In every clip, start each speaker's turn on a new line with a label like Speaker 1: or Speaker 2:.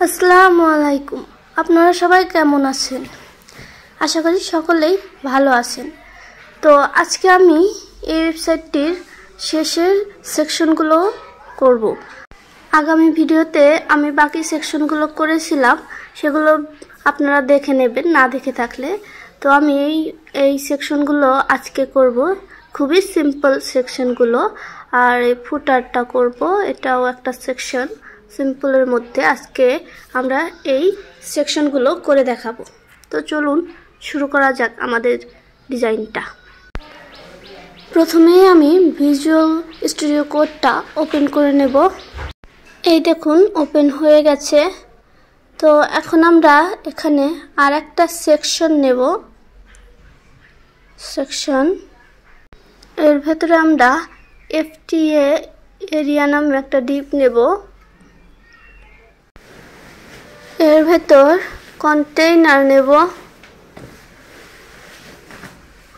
Speaker 1: আসসালামু আলাইকুম। আপনারা সবাই কেমন আছেন? আশা করি সকলেই ভালো আছেন। তো আজকে আমি এই ওয়েবসাইটটির শেষের সেকশনগুলো করব। আগামী ভিডিওতে আমি বাকি সেকশনগুলো করেছিলাম, সেগুলো আপনারা দেখে নেবেন না দেখে থাকলে। তো আমি এই সেকশনগুলো আজকে করব, খুবই সিম্পল সেকশনগুলো। আর এই ফুটারটা করব, এটাও একটা সেকশন সিম্পলের মধ্যে। আজকে আমরা এই সেকশনগুলো করে দেখাবো। তো চলুন শুরু করা যাক আমাদের ডিজাইনটা। প্রথমে আমি ভিজুয়াল স্টুডিও কোডটা ওপেন করে নেব। এই দেখুন ওপেন হয়ে গেছে। তো এখন আমরা এখানে আর একটা সেকশন নেব। সেকশন এর ভেতরে আমরা FTA এরিয়া নামে একটা ডিপ নেব। এর ভেতর কন্টেইনার নেব।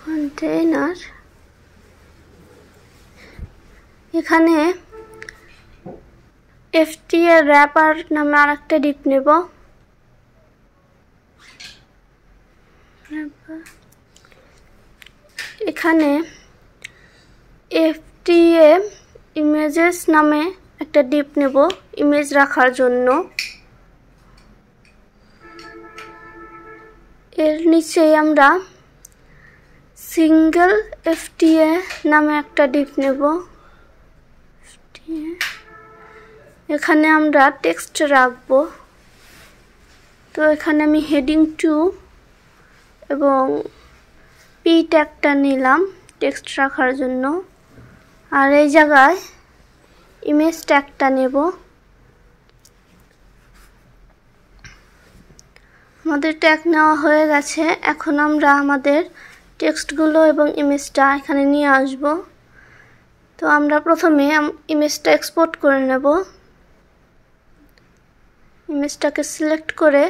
Speaker 1: কন্টেইনার এখানে FTA র্যাপার নামে আর একটা ডিপ নেব। এখানে FTA ইমেজেস নামে একটা ডিপ নেব ইমেজ রাখার জন্য। এর নিচে আমরা সিঙ্গেল FTA নামে একটা ডিপ নেব। এখানে আমরা টেক্সট রাখবো। তো এখানে আমি হেডিং 2 এবং পি ট্যাগটা নিলাম টেক্সট রাখার জন্য। আর এই জায়গায় ইমেজ ট্যাগটা নেব। আমাদের ট্যাগ নেওয়া হয়ে গেছে। এখন আমরা আমাদের টেক্সটগুলো এবং ইমেজটা এখানে নিয়ে আসব। তো আমরা প্রথমে ইমেজটা এক্সপোর্ট করে নেব। ইমেজটাকে সিলেক্ট করে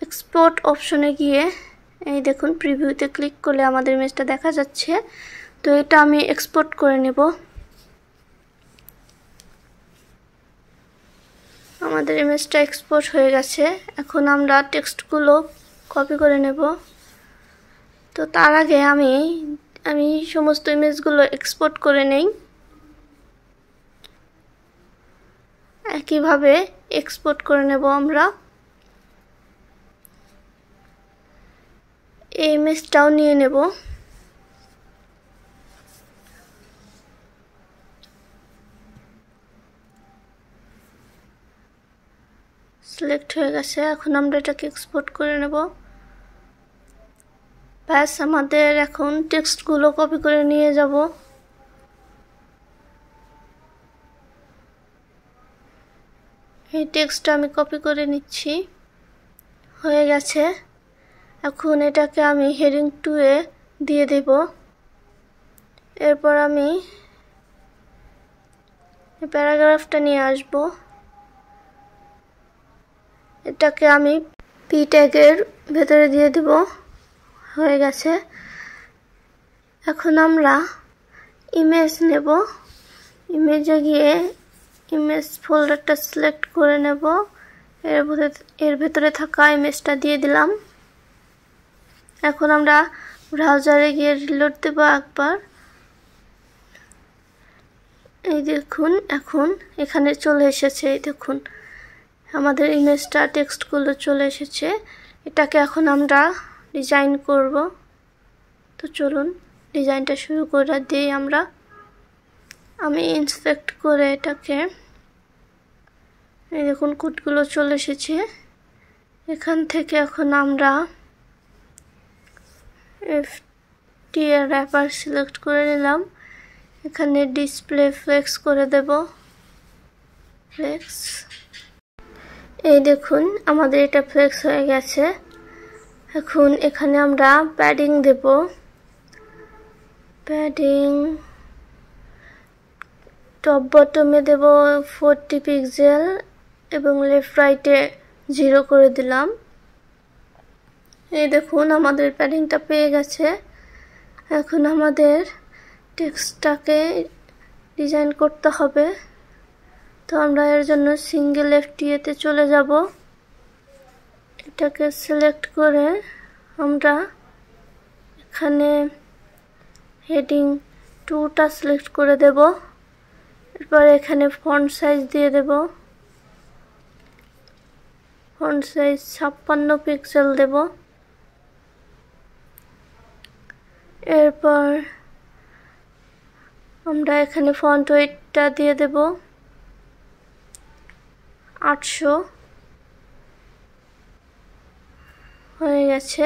Speaker 1: এক্সপোর্ট অপশনে গিয়ে এই দেখুন প্রিভিউতে ক্লিক করলে আমাদের ইমেজটা দেখা যাচ্ছে। তো এটা আমি এক্সপোর্ট করে নেব। আমাদের ইমেজটা এক্সপোর্ট হয়ে গেছে। এখন আমরা টেক্সটগুলো কপি করে নেব। তো তার আগে আমি সমস্ত ইমেজগুলো এক্সপোর্ট করে নেই। একইভাবে এক্সপোর্ট করে নেব আমরা। এই ইমেজটাও নিয়ে নেব। সিলেক্ট হয়ে গেছে। এখন আমরা এটাকে এক্সপোর্ট করে নেব। ব্যাস, আমাদের এখন টেক্সটগুলো কপি করে নিয়ে যাব। এই টেক্সটটা আমি কপি করে নিচ্ছি। হয়ে গেছে। এখন এটাকে আমি হেডিং 2 এ দিয়ে দেব। এরপর আমি প্যারাগ্রাফটা নিয়ে আসব। এটাকে আমি পি ট্যাগের ভেতরে দিয়ে দেব। হয়ে গেছে। এখন আমরা ইমেজ নেব। ইমেজে গিয়ে ইমেজ ফোল্ডারটা সিলেক্ট করে নেব। এর ভেতরে থাকা ইমেজটা দিয়ে দিলাম। এখন আমরা ব্রাউজারে গিয়ে রিলোড দেব একবার। এই দেখুন এখন এখানে চলে এসেছে। এই দেখুন আমাদের ইমেজটা টেক্সটগুলো চলে এসেছে। এটাকে এখন আমরা ডিজাইন করব। তো চলুন ডিজাইনটা শুরু করে দিই আমরা। আমি ইন্সপেক্ট করে এটাকে এই দেখুন কোডগুলো চলে এসেছে। এখান থেকে এখন আমরা FTA র্যাপার সিলেক্ট করে নিলাম। এখানে ডিসপ্লে ফ্লেক্স করে দেব। ফ্লেক্স এই দেখুন আমাদের এটা ফ্লেক্স হয়ে গেছে। এখন এখানে আমরা প্যাডিং দেব। প্যাডিং টপ বটমে দেব 40 পিক্সেল এবং লেফট রাইটে 0 করে দিলাম। এই দেখুন আমাদের প্যাডিংটা পেয়ে গেছে। এখন আমাদের টেক্সটটাকে ডিজাইন করতে হবে। তো আমরা এর জন্য সিঙ্গেল FTA তে চলে যাব। এটাকে সিলেক্ট করে আমরা এখানে হেডিং 2টা সিলেক্ট করে দেব। এরপর এখানে ফন্ট সাইজ দিয়ে দেব। ফন্ট সাইজ 56 পিক্সেল দেব। এরপর আমরা এখানে ফন্ট ওয়েটটা দিয়ে দেব 800। হয়ে গেছে।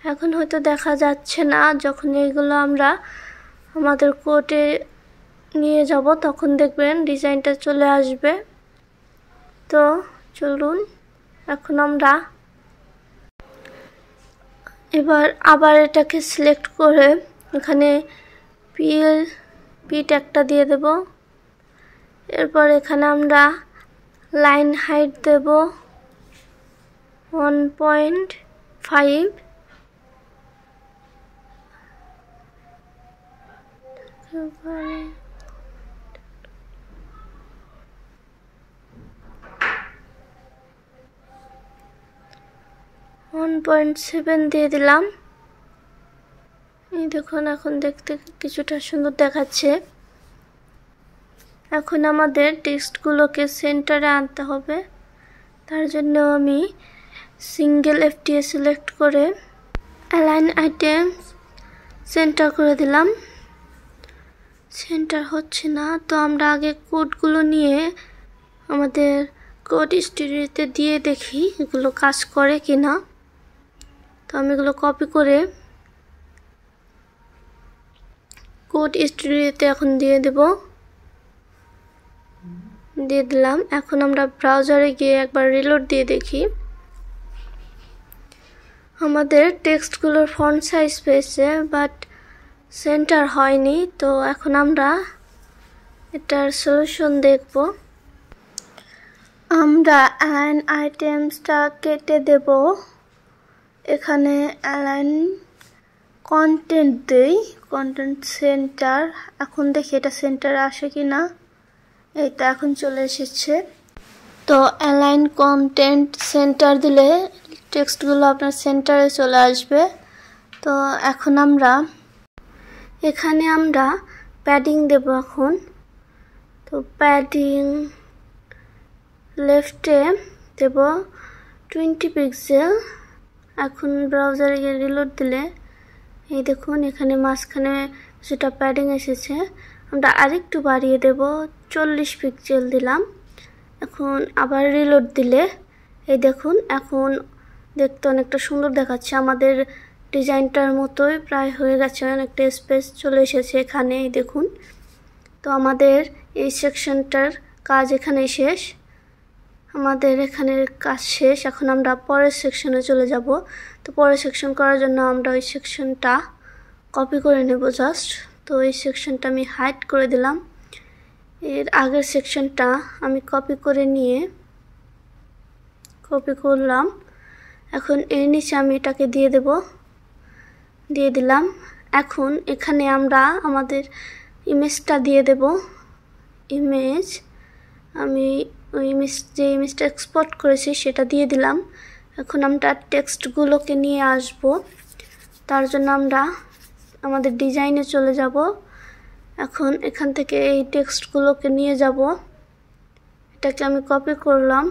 Speaker 1: এখন হয়তো দেখা যাচ্ছে না, যখন এইগুলো আমরা আমাদের কোডে নিয়ে যাব তখন দেখবেন ডিজাইনটা চলে আসবে। তো চলুন এখন আমরা এবার আবার এটাকে সিলেক্ট করে এখানে পি ট্যাগটা দিয়ে দেব। এরপর এখানে আমরা লাইন হাইট দেব 1.5। .7 দিয়ে দিলাম। এই দেখুন এখন দেখতে কিছুটা সুন্দর দেখাচ্ছে। এখন আমাদের টেক্সটগুলোকে সেন্টারে আনতে হবে। তার জন্য আমি সিঙ্গেল FTA সিলেক্ট করে অ্যালাইন আইটেমস সেন্টার করে দিলাম। সেন্টার হচ্ছে না, তো আমরা আগে কোডগুলো নিয়ে আমাদের কোড স্টুডিওতে দিয়ে দেখি এগুলো কাজ করে কিনা। তো আমি এগুলো কপি করে কোড স্টুডিওতে এখন দিয়ে দিলাম। এখন আমরা ব্রাউজারে গিয়ে একবার রিলোড দিয়ে দেখি। আমাদের টেক্সটগুলোর ফন্ট সাইজ পেয়েছে, বাট সেন্টার হয়নি। তো এখন আমরা এটার সলিউশন দেখব। আমরা অ্যালাইন আইটেমসটা কেটে দেব। এখানে অ্যালাইন কন্টেন্ট দেই, কন্টেন্ট সেন্টার। এখন দেখি এটা সেন্টারে আসে কিনা। এই তো এখন চলে এসেছে। তো অ্যালাইন কন্টেন্ট সেন্টার দিলে টেক্সটগুলো আপনার সেন্টারে চলে আসবে। তো এখন আমরা এখানে প্যাডিং দেব এখন। তো প্যাডিং লেফটে দেব 20 পিক্সেল। এখন ব্রাউজারে গিয়ে রিলোড দিলে এই দেখুন এখানে মাঝখানে যেটা প্যাডিং এসেছে, আমরা আরেকটু বাড়িয়ে দেব, 40 পিক্সেল দিলাম। এখন আবার রিলোড দিলে এই দেখুন এখন দেখতে অনেকটা সুন্দর দেখাচ্ছে। আমাদের ডিজাইনটার মতোই প্রায় হয়ে গেছে, অনেকটা স্পেস চলে এসেছে এখানে। এই দেখুন, তো আমাদের এই সেকশনটার কাজ এখানেই শেষ। আমাদের এখানের কাজ শেষ। এখন আমরা পরের সেকশনে চলে যাব। তো পরের সেকশন করার জন্য আমরা ওই সেকশনটা কপি করে নেব জাস্ট। তো এই সেকশনটা আমি হাইড করে দিলাম। এর আগের সেকশনটা আমি কপি করে নিয়ে কপি করলাম। এখন এর নিচে আমি এটাকে দিয়ে দিলাম। এখন এখানে আমরা আমাদের ইমেজটা দিয়ে দেব। ইমেজ আমি ওই যে ইমেজটা এক্সপোর্ট করেছি সেটা দিয়ে দিলাম। এখন আমরা টেক্সটগুলোকে নিয়ে আসব। তার জন্য আমরা আমাদের ডিজাইনে চলে যাব। এখন এখান থেকে এই টেক্সটগুলোকে নিয়ে যাব। এটাকে আমি কপি করলাম,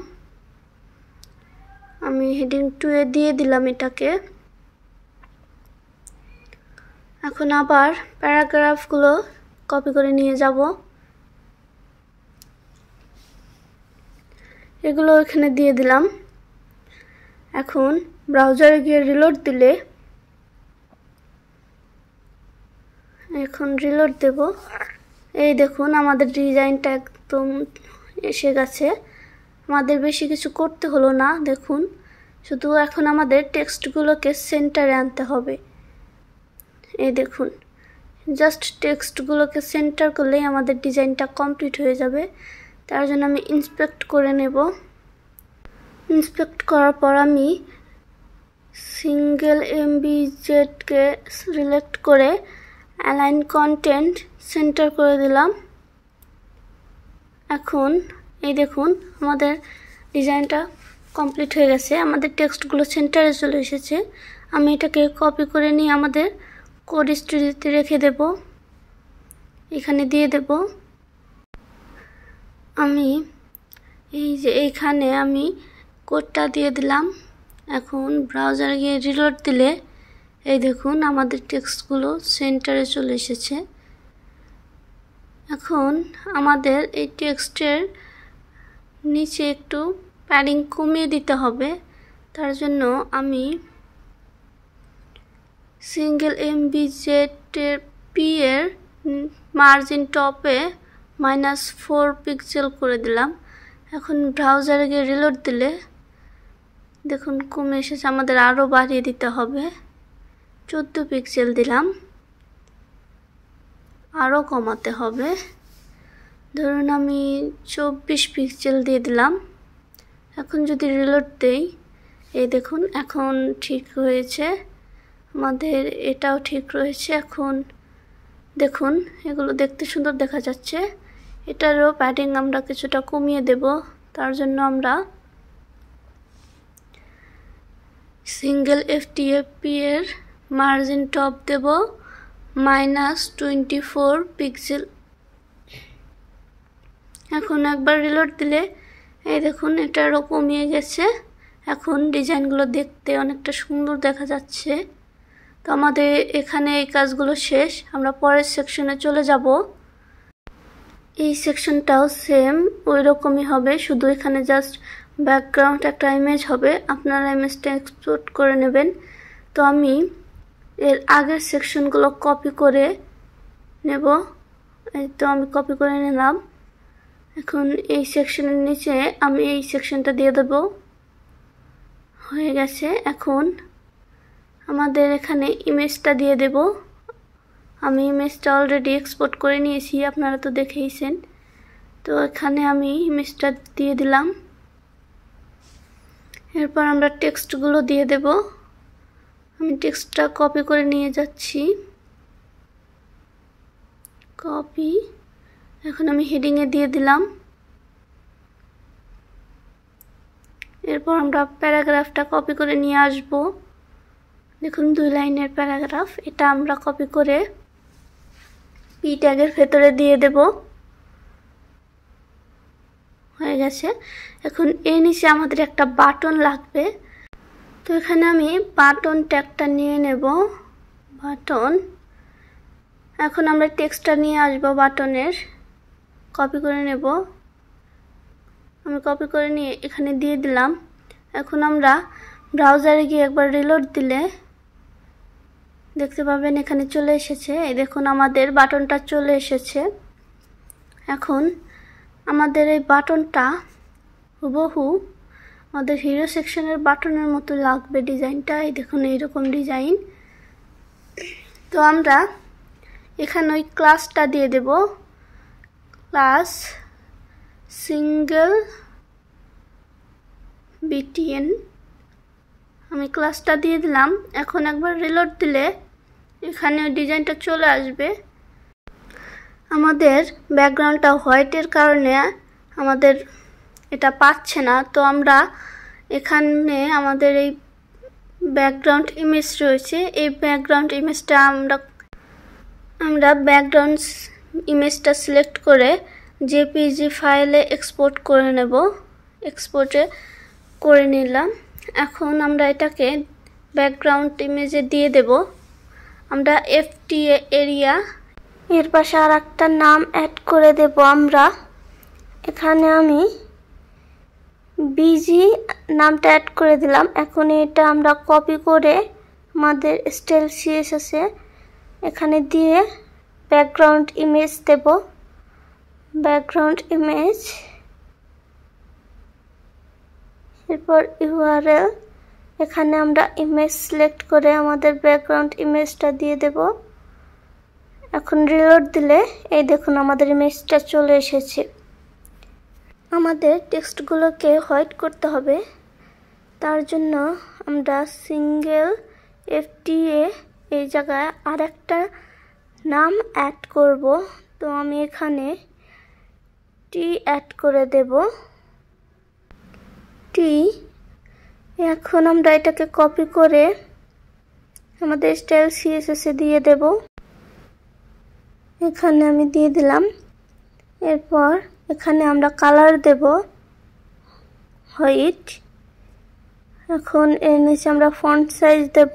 Speaker 1: আমি হেডিং 2 এ দিয়ে দিলাম এটাকে। এখন আবার প্যারাগ্রাফগুলো কপি করে নিয়ে যাব। এগুলো এখানে দিয়ে দিলাম। এখন ব্রাউজারে গিয়ে রিলোড দিলে এখন রিলোড দেব। এই দেখুন আমাদের ডিজাইনটা একদম এসে গেছে। আমাদের বেশি কিছু করতে হলো না। দেখুন শুধু এখন আমাদের টেক্সটগুলোকে সেন্টারে আনতে হবে। এই দেখুন জাস্ট টেক্সটগুলোকে সেন্টার করলেই আমাদের ডিজাইনটা কমপ্লিট হয়ে যাবে। তার জন্য আমি ইন্সপেক্ট করে নেব। ইন্সপেক্ট করার পর আমি সিঙ্গেল MBZকে সিলেক্ট করে অ্যালাইন কন্টেন্ট সেন্টার করে দিলাম। এখন এই দেখুন আমাদের ডিজাইনটা কমপ্লিট হয়ে গেছে, আমাদের টেক্সটগুলো সেন্টারে চলে এসেছে। আমি এটাকে কপি করে নিয়ে আমাদের কোড স্টুডিওতে রেখে দেব, এখানে দিয়ে দেব। আমি এই যে এইখানে আমি কোডটা দিয়ে দিলাম। এখন ব্রাউজারে গিয়ে রিলোড দিলে এই দেখুন আমাদের টেক্সটগুলো সেন্টারে চলে এসেছে। এখন আমাদের এই টেক্সটের নিচে একটু প্যাডিং কমিয়ে দিতে হবে। তার জন্য আমি সিঙ্গেল MBZP এর মার্জিন টপে -4 পিক্সেল করে দিলাম। এখন ব্রাউজারে গিয়ে রিলোড দিলে দেখুন কমে এসেছে, আমাদের আরও বাড়িয়ে দিতে হবে। 14 পিক্সেল দিলাম, আরও কমাতে হবে। ধরুন আমি 24 পিক্সেল দিয়ে দিলাম। এখন যদি রিলোড দেই এই দেখুন এখন ঠিক হয়েছে, আমাদের এটাও ঠিক রয়েছে। এখন দেখুন এগুলো দেখতে সুন্দর দেখা যাচ্ছে। এটারও প্যাডিং আমরা কিছুটা কমিয়ে দেব। তার জন্য আমরা সিঙ্গেল FTP এর মার্জিন টপ দেব -24 পিক্সেল। এখন একবার রিলোড দিলে এই দেখুন এটারও কমিয়ে গেছে। এখন ডিজাইনগুলো দেখতে অনেকটা সুন্দর দেখা যাচ্ছে। তো আমাদের এখানে এই কাজগুলো শেষ, আমরা পরের সেকশনে চলে যাব। এই সেকশনটাও সেম ওই রকমই হবে, শুধু এখানে জাস্ট ব্যাকগ্রাউন্ড একটা ইমেজ হবে, আপনারা ইমেজটা এক্সপোর্ট করে নেবেন। তো আমি এর আগের সেকশনগুলো কপি করে নেব। এই তো আমি কপি করে নিলাম। এখন এই সেকশনের নিচে আমি এই সেকশনটা দিয়ে দেব, হয়ে গেছে। এখন আমাদের এখানে ইমেজটা দিয়ে দেব। আমি ইমেজটা অলরেডি এক্সপোর্ট করে নিয়েছি, আপনারা তো দেখেইছেন। তো এখানে আমি ইমেজটা দিয়ে দিলাম। এরপর আমরা টেক্সটগুলো দিয়ে দেব। আমি টেক্সটটা কপি করে নিয়ে যাচ্ছি, কপি। এখন আমি হেডিংয়ে দিয়ে দিলাম। এরপর আমরা প্যারাগ্রাফটা কপি করে নিয়ে আসব। দেখুন 2 লাইনের প্যারাগ্রাফ, এটা আমরা কপি করে পি ট্যাগের ভেতরে দিয়ে দেব, হয়ে গেছে। এখন এর নিচে আমাদের একটা বাটন লাগবে। তো এখানে আমি বাটন ট্যাগটা নিয়ে নেব, বাটন। এখন আমরা টেক্সটটা নিয়ে আসব বাটনের, কপি করে নেব। আমি কপি করে নিয়ে এখানে দিয়ে দিলাম। এখন আমরা ব্রাউজারে গিয়ে একবার রিলোড দিলে দেখতে পাবেন এখানে চলে এসেছে। এই দেখুন আমাদের বাটনটা চলে এসেছে। এখন আমাদের এই বাটনটা হুবহু আমাদের হিরো সেকশনের বাটনের মতো লাগবে ডিজাইনটা। এই দেখুন এইরকম ডিজাইন। তো আমরা এখানে ওই ক্লাসটা দিয়ে দেব, ক্লাস সিঙ্গেল BTN। আমি ক্লাসটা দিয়ে দিলাম। এখন একবার রিলোড দিলে এখানে ডিজাইনটা চলে আসবে। আমাদের ব্যাকগ্রাউন্ডটা হোয়াইটের কারণে আমাদের এটা পাচ্ছে না। তো আমরা এখানে আমাদের এই ব্যাকগ্রাউন্ড ইমেজ রয়েছে, এই ব্যাকগ্রাউন্ড ইমেজটা আমরা ব্যাকগ্রাউন্ড ইমেজটা সিলেক্ট করে JPG ফাইলে এক্সপোর্ট করে নেব। এক্সপোর্টে করে নিলাম। এখন আমরা এটাকে ব্যাকগ্রাউন্ড ইমেজে দিয়ে দেব। আমরা FTA এরিয়া, এর পাশে আর একটা নাম অ্যাড করে দেব আমরা। এখানে আমি BG নামটা অ্যাড করে দিলাম। এখন এটা আমরা কপি করে আমাদের স্টাইল CSS এখানে দিয়ে ব্যাকগ্রাউন্ড ইমেজ দেব, ব্যাকগ্রাউন্ড ইমেজ। এরপর URL, এখানে আমরা ইমেজ সিলেক্ট করে আমাদের ব্যাকগ্রাউন্ড ইমেজটা দিয়ে দেব। এখন রিলোড দিলে এই দেখুন আমাদের ইমেজটা চলে এসেছে। আমাদের টেক্সটগুলোকে হোয়াইট করতে হবে, তার জন্য আমরা সিঙ্গেল FTA এই জায়গায় আর একটা নাম অ্যাড করব। তো আমি এখানে টি অ্যাড করে দেব। টি এখন আমরা এটাকে কপি করে আমাদের স্টাইল সিএসএস এ দিয়ে দেব। এখানে আমি দিয়ে দিলাম। এরপর এখানে আমরা কালার দেব হোয়াইট। এখন এর নিচে আমরা ফন্ট সাইজ দেব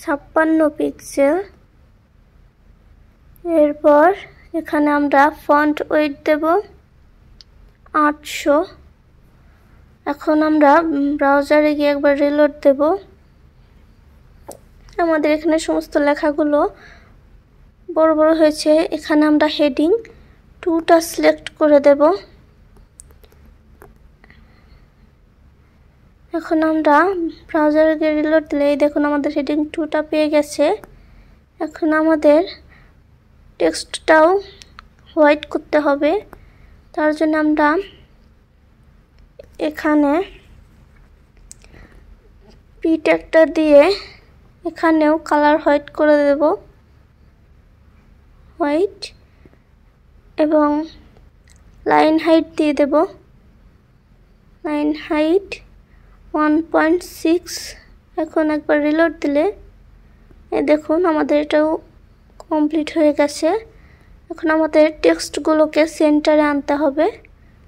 Speaker 1: 56 পিক্সেল। এরপর এখানে আমরা ফন্ট ওয়েট দেব 800। এখন আমরা ব্রাউজারে গিয়ে একবার রিলোড দেব। আমাদের এখানে সমস্ত লেখাগুলো বড় বড় হয়েছে। এখানে আমরা হেডিং 2টা সিলেক্ট করে দেব। এখন আমরা ব্রাউজারে গিয়ে রিলোড দিলে দেখুন আমাদের হেডিং 2টা পেয়ে গেছে। এখন আমাদের টেক্সটটাও হোয়াইট করতে হবে। তার জন্য আমরা এখানে পি ট্যাগটা দিয়ে এখানেও কালার হোয়াইট করে দেব, হোয়াইট, এবং লাইন হাইট দিয়ে দেব, লাইন হাইট 1.6। এখন একবার রিলোড দিলে দেখুন আমাদের এটাও কমপ্লিট হয়ে গেছে। এখন আমাদের টেক্সটগুলোকে সেন্টারে আনতে হবে।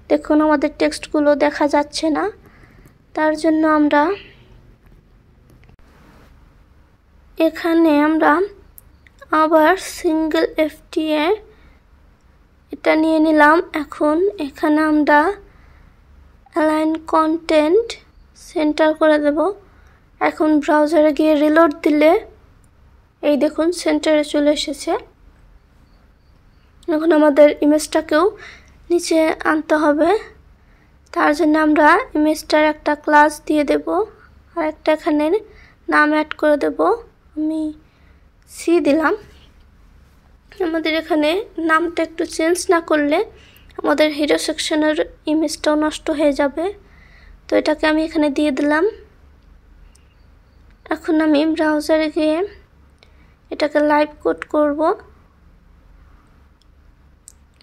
Speaker 1: দেখুন আমাদের টেক্সটগুলো দেখা যাচ্ছে না, তার জন্য আমরা এখানে আবার সিঙ্গেল এফটিএ এটা নিয়ে নিলাম। এখন এখানে আমরা অ্যালাইন কন্টেন্ট সেন্টার করে দেব। এখন ব্রাউজারে গিয়ে রিলোড দিলে এই দেখুন সেন্টারে চলে এসেছে। এখন আমাদের ইমেজটাকেও নিচে আনতে হবে। তার জন্য আমরা ইমেজটার একটা ক্লাস দিয়ে দেব আর একটা এখানে নাম অ্যাড করে দেব। আমি সি দিলাম। আমাদের এখানে নামটা একটু চেঞ্জ না করলে আমাদের হিরো সেকশনের ইমেজটাও নষ্ট হয়ে যাবে, তো এটাকে আমি এখানে দিয়ে দিলাম। এখন আমি ব্রাউজারে গিয়ে এটাকে লাইভ কোড করব।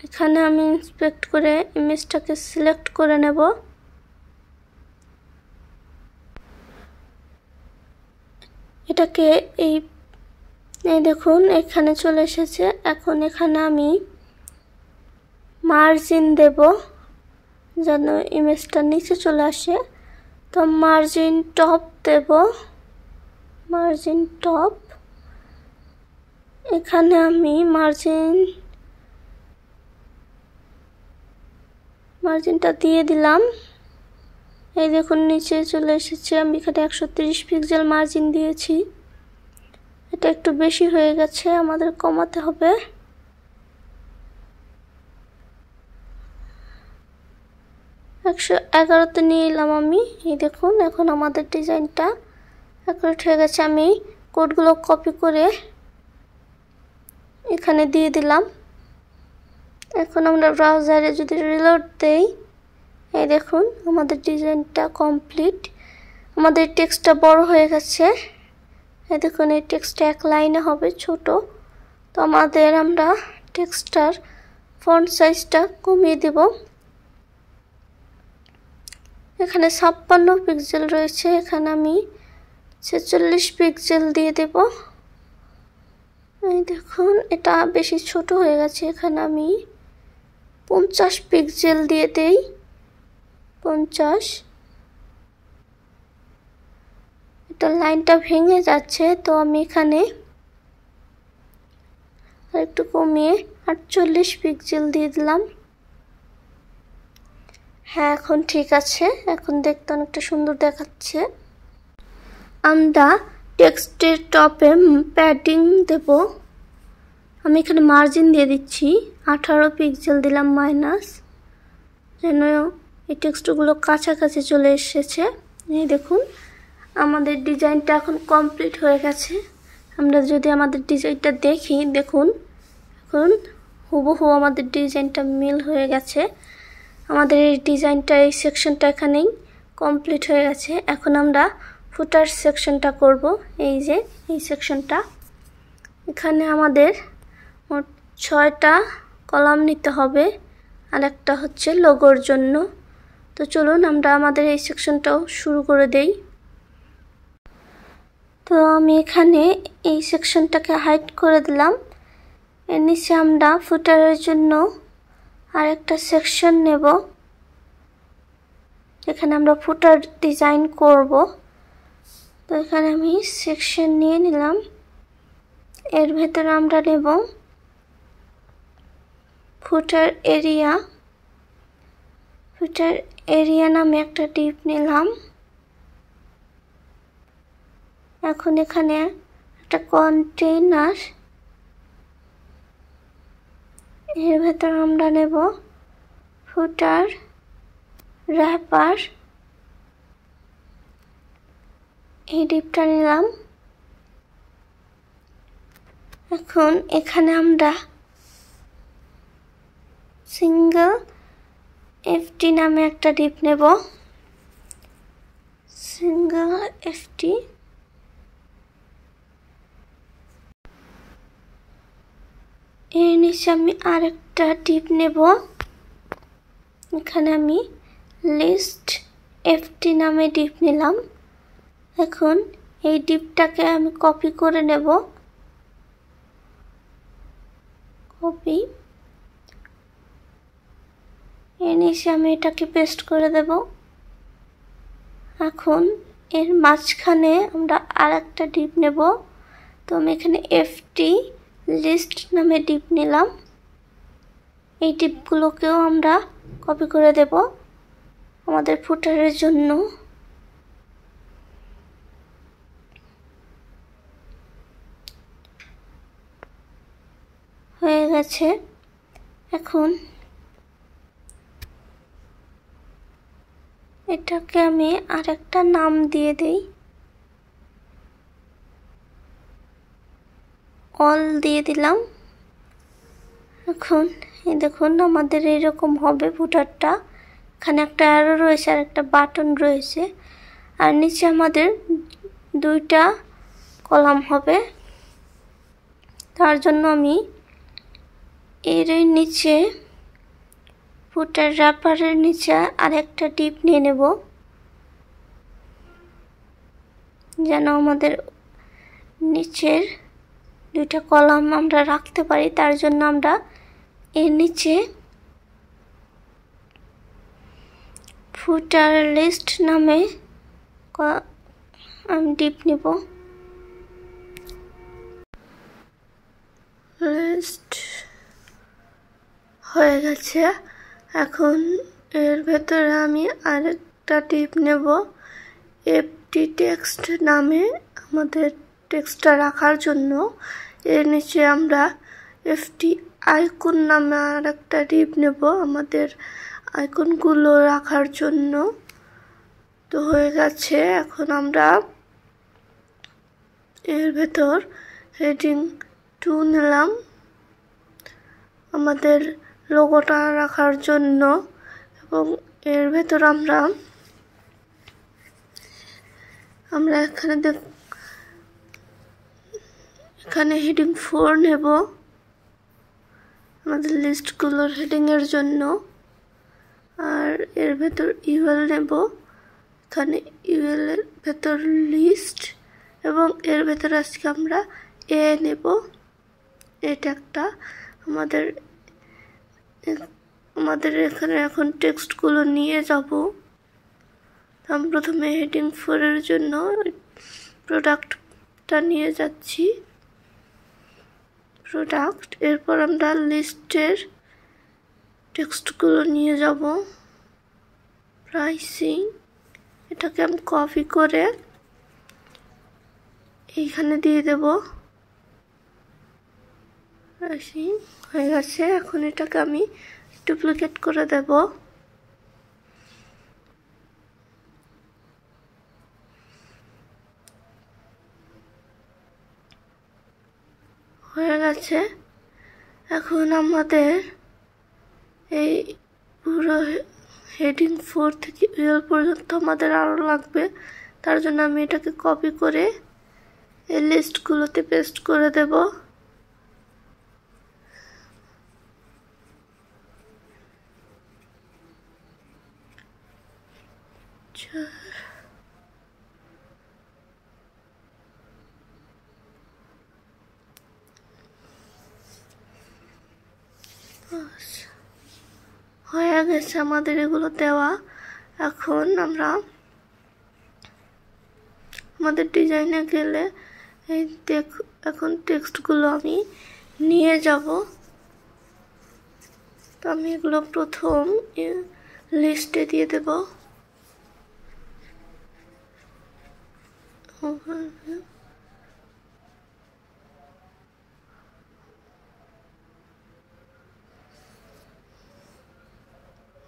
Speaker 1: এখানে আমি ইন্সপেক্ট করে ইমেজটাকে সিলেক্ট করে নেব। এটাকে এই দেখুন এখানে চলে এসেছে। এখন এখানে আমি মার্জিন দেব যেন ইমেজটা নিচে চলে আসে। তো মার্জিন টপ দেব, মার্জিন টপ। এখানে আমি মার্জিনটা দিয়ে দিলাম। এই দেখুন নিচে চলে এসেছে। আমি এখানে 130 পিক্সেল মার্জিন দিয়েছি। এটা একটু বেশি হয়ে গেছে, আমাদের কমাতে হবে। একশো 11তে নিয়ে এলাম আমি। এই দেখুন এখন আমাদের ডিজাইনটা অ্যাকুরেট হয়ে গেছে। আমি কোডগুলো কপি করে এখানে দিয়ে দিলাম। এখন আমরা ব্রাউজারে যদি রিলোড দেই এই দেখুন আমাদের ডিজাইনটা কমপ্লিট। আমাদের টেক্সটটা বড় হয়ে গেছে। এই দেখুন এই টেক্সটটা এক লাইনে হবে ছোট। তো আমরা টেক্সটটার ফন্ট সাইজটা কমিয়ে দেব। এখানে 56 পিক্সেল রয়েছে, এখানে আমি 46 পিক্সেল দিয়ে দেব। এই দেখুন এটা বেশি ছোট হয়ে গেছে, এখানে আমি 50 পিক্সেল দিয়ে দেই, 50। এটা লাইনটা ভেঙে যাচ্ছে, তো আমি এখানে আরেকটু কমিয়ে 48 পিক্সেল দিয়ে দিলাম। হ্যাঁ এখন ঠিক আছে, এখন দেখতে অনেকটা সুন্দর দেখাচ্ছে। আমরা টেক্সটের টপে প্যাডিং দেব। আমি এখানে মার্জিন দিয়ে দিচ্ছি 18 পিক্সেল দিলাম মাইনাস, যেন এই টেক্সটগুলো কাছাকাছি চলে এসেছে। এই দেখুন আমাদের ডিজাইনটা এখন কমপ্লিট হয়ে গেছে। আমরা যদি আমাদের ডিজাইনটা দেখি, দেখুন এখন হুবহু আমাদের ডিজাইনটা মিল হয়ে গেছে। আমাদের এই ডিজাইনটা এই সেকশনটা এখানেই কমপ্লিট হয়ে গেছে। এখন আমরা ফুটার সেকশনটা করব। এই যে এই সেকশনটা, এখানে আমাদের মোট 6টা কলাম নিতে হবে, আর একটা হচ্ছে লোগোর জন্য। তো চলুন আমরা আমাদের এই সেকশনটাও শুরু করে দেই। তো আমি এখানে এই সেকশনটাকে হাইড করে দিলাম। এর নিচে আমরা ফুটারের জন্য আর একটা সেকশন নেব, এখানে আমরা ফুটার ডিজাইন করব। তো এখানে আমি সেকশন নিয়ে নিলাম। এর ভেতরে আমরা নেব ফুটার এরিয়া। ফুটার এরিয়া নামে একটা ডিপ নিলাম। এখন এখানে একটা কন্টেইনার, এর ভেতরে আমরা নেব ফুটার র্যাপার। এই ডিপটা নিলাম। এখন এখানে আমরা সিঙ্গেল এফটি নামে একটা ডিপ নেব। Single FT. এর নিচে আমি আরেকটা ডিপ নেব। এখানে আমি লিস্ট এফটি নামে ডিপ নিলাম। এখন এই ডিপটাকে আমি কপি করে নেব। কপি। এর নিচে আমি এটাকে পেস্ট করে দেব। এখন এর মাঝখানে আমরা আরেকটা ডিপ নেব। তো আমি এখানে এফটি লিস্ট নামে ডিপ নিলাম। এই ডিপগুলোকেও আমরা কপি করে দেব আমাদের ফুটারের জন্য। হয়ে গেছে। এখন এটাকে আমি আরেকটা নাম দিয়ে দেই, অল দিয়ে দিলাম। এখন এই দেখুন আমাদের এরকম হবে ফুটারটা। এখানে একটা অ্যারো রয়েছে আর একটা বাটন রয়েছে, আর নিচে আমাদের দুইটা কলাম হবে। তার জন্য আমি এর নিচে ফুটার র্যাপারের নিচে আরেকটা ডিপ নিয়ে নেব, যেন আমাদের নিচের দুইটা কলাম আমরা রাখতে পারি। তার জন্য আমরা এর নিচে ফুটার লিস্ট নামে আমি ডিপ নিব। লিস্ট হয়ে গেছে। এখন এর ভেতরে আমি আরেকটা ডিপ নেব, এফটি টেক্সট নামে আমাদের টেক্সটটা রাখার জন্য। এর নিচে আমরা এফটি আইকন নামে আরেকটা ডিপ নেব আমাদের আইকনগুলো রাখার জন্য। তো হয়ে গেছে। এখন আমরা এর ভেতর হেডিং 2 নিলাম আমাদের লোগোটা রাখার জন্য, এবং এর ভেতর আমরা এখানে হেডিং 4 নেব আমাদের লিস্টগুলোর হেডিংয়ের জন্য। আর এর ভেতর ইউএল নেব, এখানে ইউএল এর ভেতর লিস্ট, এবং এর ভেতর আজকে আমরা এ নেব। এটা একটা আমাদের এখানে এখন টেক্সটগুলো নিয়ে যাব। আমি প্রথমে হেডিং 4 এর জন্য প্রোডাক্টটা নিয়ে যাচ্ছি, প্রোডাক্ট। এরপর আমরা লিস্টের টেক্সটগুলো নিয়ে যাব, প্রাইসিং। এটাকে আমি কপি করে এইখানে দিয়ে দেব। প্রাইসিং হয়ে গেছে। এখন এটাকে আমি ডুপ্লিকেট করে দেব। হয়ে গেছে। এখন আমাদের এই পুরো হেডিং 4 থেকে ইউএল পর্যন্ত আমাদের আরও লাগবে। তার জন্য আমি এটাকে কপি করে এই লিস্টগুলোতে পেস্ট করে দেব। হয়ে গেছে আমাদের এগুলো দেওয়া। এখন আমরা আমাদের ডিজাইনে গেলে এই এখন টেক্সটগুলো আমি নিয়ে যাব। তো আমি এগুলো প্রথম লিস্টে দিয়ে দেব।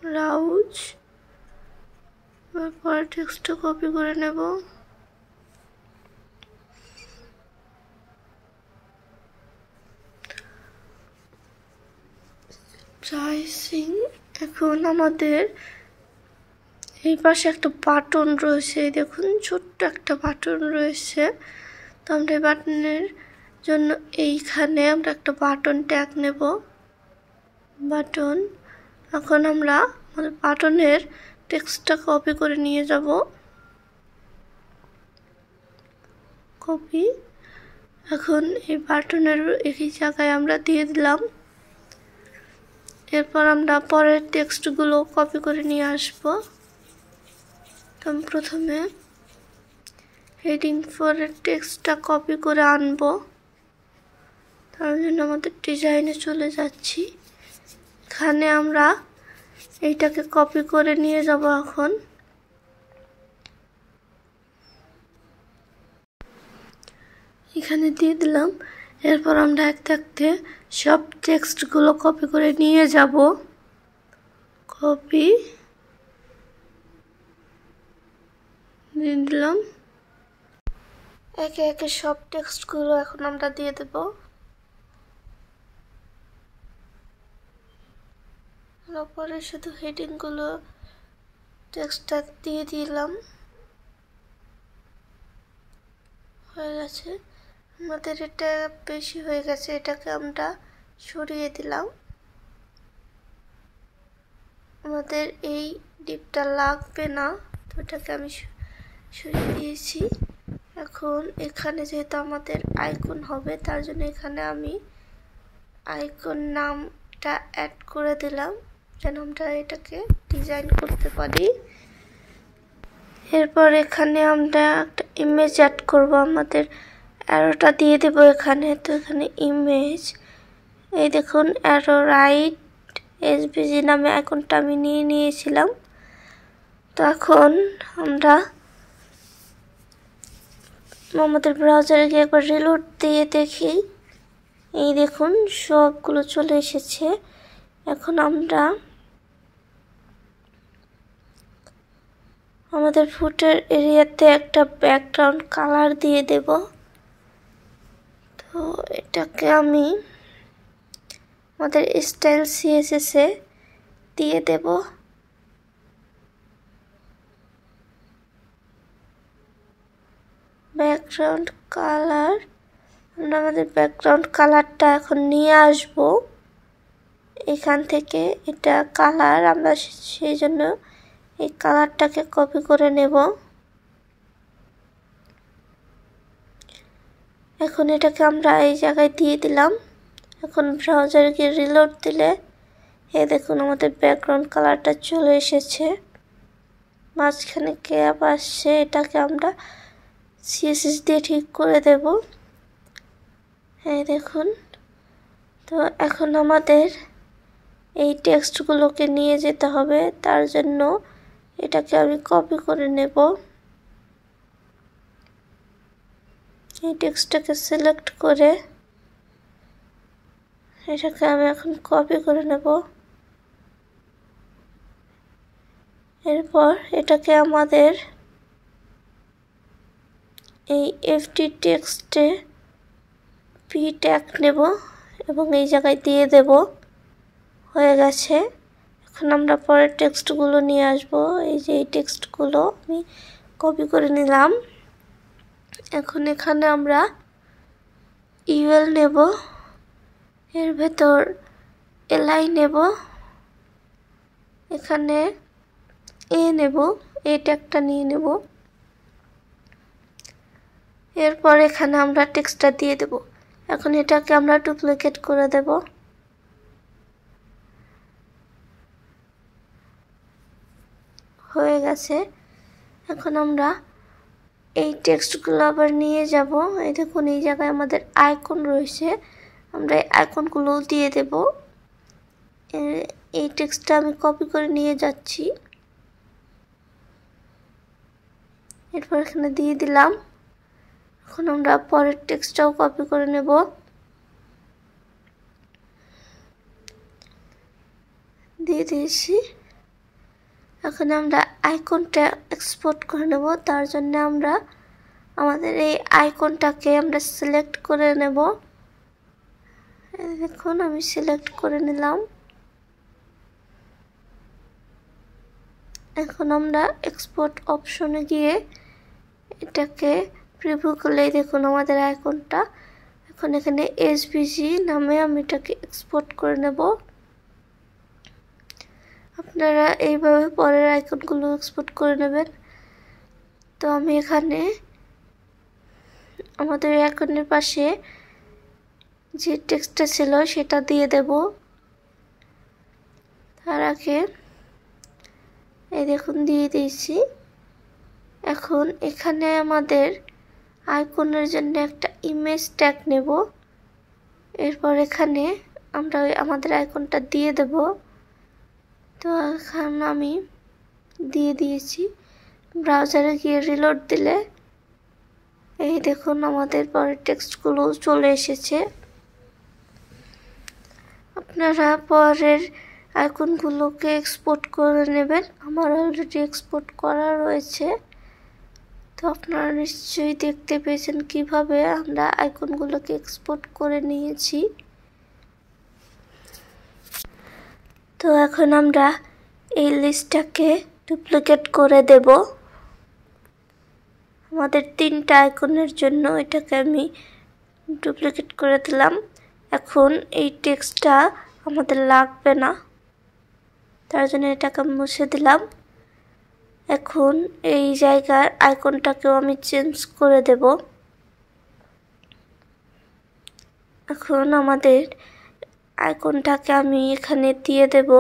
Speaker 1: রাউজ, তারপর টেক্সটটা কপি করে নেব। প্রাইসিং, এখন আমাদের এই পাশে একটা বাটন রয়েছে, দেখুন ছোট্ট একটা বাটন রয়েছে। তো আমরা এই বাটনের জন্য এইখানে আমরা একটা বাটন ট্যাগ নেব, বাটন। এখন আমরা আমাদের বাটনের টেক্সটটা কপি করে নিয়ে যাব, কপি। এখন এই বাটনের একই জায়গায় আমরা দিয়ে দিলাম। এরপর আমরা পরের টেক্সটগুলো কপি করে নিয়ে আসব। তো আমি প্রথমে হেডিং ফরের টেক্সটটা কপি করে আনব। তার জন্য আমাদের ডিজাইনে চলে যাচ্ছি। এখানে আমরা এইটাকে কপি করে নিয়ে যাব। এখন এখানে দিয়ে দিলাম। এরপর আমরা একটা সব টেক্সটগুলো কপি করে নিয়ে যাব, কপি দিয়ে দিলাম। একে একে সব টেক্সটগুলো এখন আমরা দিয়ে দেব। তারপরে শুধু হেডিংগুলো টেক্সটটা দিয়ে দিলাম, হয়ে গেছে। আমাদের এটা বেশি হয়ে গেছে, এটাকে আমরা সরিয়ে দিলাম। আমাদের এই ডিপটা লাগবে না, তো এটাকে আমি সরিয়ে দিয়েছি। এখন এখানে যেহেতু আমাদের আইকন হবে, তার জন্য এখানে আমি আইকন নামটা অ্যাড করে দিলাম, যেন আমরা এটাকে ডিজাইন করতে পারি। এরপর এখানে আমরা একটা ইমেজ অ্যাড করব, আমাদের অ্যারোটা দিয়ে দেব এখানে। তো এখানে ইমেজ, এই দেখুন অ্যারো রাইট এসভিজি নামে আইকনটা আমি নিয়েছিলাম। তো এখন আমরা আমাদের ব্রাউজারে গিয়ে একবার রিলোড দিয়ে দেখি। এই দেখুন সবগুলো চলে এসেছে। এখন আমরা আমাদের ফুটের এরিয়াতে একটা ব্যাকগ্রাউন্ড কালার দিয়ে দেব। তো এটাকে আমি আমাদের স্টাইল সিএসএস এ দিয়ে দেব। ব্যাকগ্রাউন্ড কালার, আমরা আমাদের ব্যাকগ্রাউন্ড কালারটা এখন নিয়ে আসব এখান থেকে। এটা কালার, আমরা সেই জন্য এই কালারটাকে কপি করে নেব। এখন এটাকে আমরা এই জায়গায় দিয়ে দিলাম। এখন ব্রাউজারে গিয়ে রিলোড দিলে এই দেখুন আমাদের ব্যাকগ্রাউন্ড কালারটা চলে এসেছে। মাঝখানে গ্যাপ আসছে, এটাকে আমরা সিএসএস দিয়ে ঠিক করে দেব। এই দেখুন। তো এখন আমাদের এই টেক্সটগুলোকে নিয়ে যেতে হবে, তার জন্য এটাকে আমি কপি করে নেব। এই টেক্সটটাকে সিলেক্ট করে এটাকে আমি এখন কপি করে নেব। এরপর এটাকে আমাদের এই এফটি টেক্সটে পি ট্যাগ নেব এবং এই জায়গায় দিয়ে দেব। হয়ে গেছে। এখন আমরা পরের টেক্সটগুলো নিয়ে আসব। এই যে এই টেক্সটগুলো আমি কপি করে নিলাম। এখন এখানে আমরা ইউএল নেব, এর ভেতর এলআই নেব, এখানে এ নেব, এই ট্যাগটা নিয়ে নেব। এরপর এখানে আমরা টেক্সটটা দিয়ে দেব। এখন এটাকে আমরা ডুপ্লিকেট করে দেব। হয়ে গেছে। এখন আমরা এই টেক্সটগুলো আবার নিয়ে যাব। এই দেখুন এই জায়গায় আমাদের আইকন রয়েছে, আমরা এই আইকনগুলো দিয়ে দেব। এই টেক্সটটা আমি কপি করে নিয়ে যাচ্ছি। এরপর এখানে দিয়ে দিলাম। এখন আমরা পরের টেক্সটটাও কপি করে নেব। দিয়ে দিয়েছি। এখন আমরা আইকনটা এক্সপোর্ট করে নেব। তার জন্য আমরা আমাদের এই আইকনটাকে আমরা সিলেক্ট করে নেব। দেখুন আমি সিলেক্ট করে নিলাম। এখন আমরা এক্সপোর্ট অপশনে গিয়ে এটাকে প্রিভিউ করলেই দেখুন আমাদের আইকনটা। এখন এখানে এসভিজি নামে আমি এটাকে এক্সপোর্ট করে নেব। আপনারা এইভাবে পরের আইকনগুলো এক্সপোর্ট করে নেবেন। তো আমি এখানে আমাদের আইকনের পাশে যে টেক্সটটা ছিল সেটা দিয়ে দেব। তার আগে এই দেখুন দিয়ে দিয়েছি। এখন এখানে আমাদের আইকনের জন্য একটা ইমেজ ট্যাগ নেব। এরপর এখানে আমরা আমাদের আইকনটা দিয়ে দেব। তো এখন আমি দিয়ে দিয়েছি। ব্রাউজারে গিয়ে রিলোড দিলে এই দেখুন আমাদের পরের টেক্সটগুলো চলে এসেছে। আপনারা পরের আইকনগুলোকে এক্সপোর্ট করে নেবেন। আমার অলরেডি এক্সপোর্ট করা রয়েছে। তো আপনারা নিশ্চয়ই দেখতে পেয়েছেন কিভাবে আমরা আইকনগুলোকে এক্সপোর্ট করে নিয়েছি। তো এখন আমরা এই লিস্টটাকে ডুপ্লিকেট করে দেব। আমাদের 3টা আইকনের জন্য এটাকে আমি ডুপ্লিকেট করে দিলাম। এখন এই টেক্সটটা আমাদের লাগবে না, তার জন্য এটাকে মুছে দিলাম। এখন এই জায়গার আইকনটাকেও আমি চেঞ্জ করে দেব। এখন আমাদের আইকনটাকে আমি এখানে দিয়ে দেব।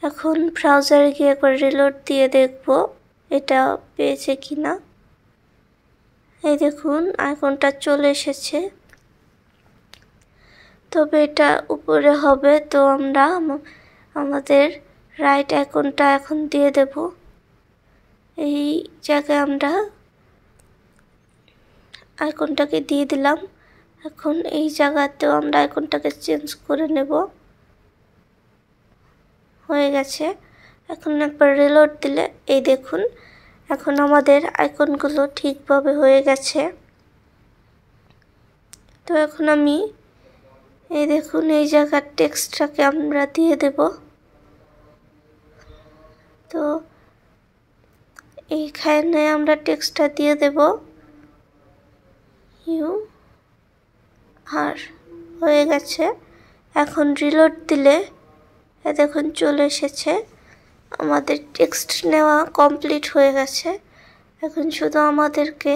Speaker 1: এখন ব্রাউজারে গিয়ে একবার রিলোড দিয়ে দেখব এটা পেয়েছে কিনা। এই দেখুন আইকনটা চলে এসেছে, তবে এটা উপরে হবে। তো আমরা আমাদের রাইট আইকনটা এখন দিয়ে দেব। এই জায়গায় আমরা আইকনটাকে দিয়ে দিলাম। এখন এই জায়গাতেও আমরা আইকনটাকে চেঞ্জ করে নেব। হয়ে গেছে। এখন একবার রিলোড দিলে এই দেখুন এখন আমাদের আইকনগুলো ঠিকভাবে হয়ে গেছে। তো এখন আমি এই দেখুন এই জায়গার টেক্সটটাকে আমরা দিয়ে দেব। তো এইখানে আমরা টেক্সটটা দিয়ে দেব ইউ আর। হয়ে গেছে। এখন রিলোড দিলে দেখুন চলে এসেছে। আমাদের টেক্সট নেওয়া কমপ্লিট হয়ে গেছে। এখন শুধু আমাদেরকে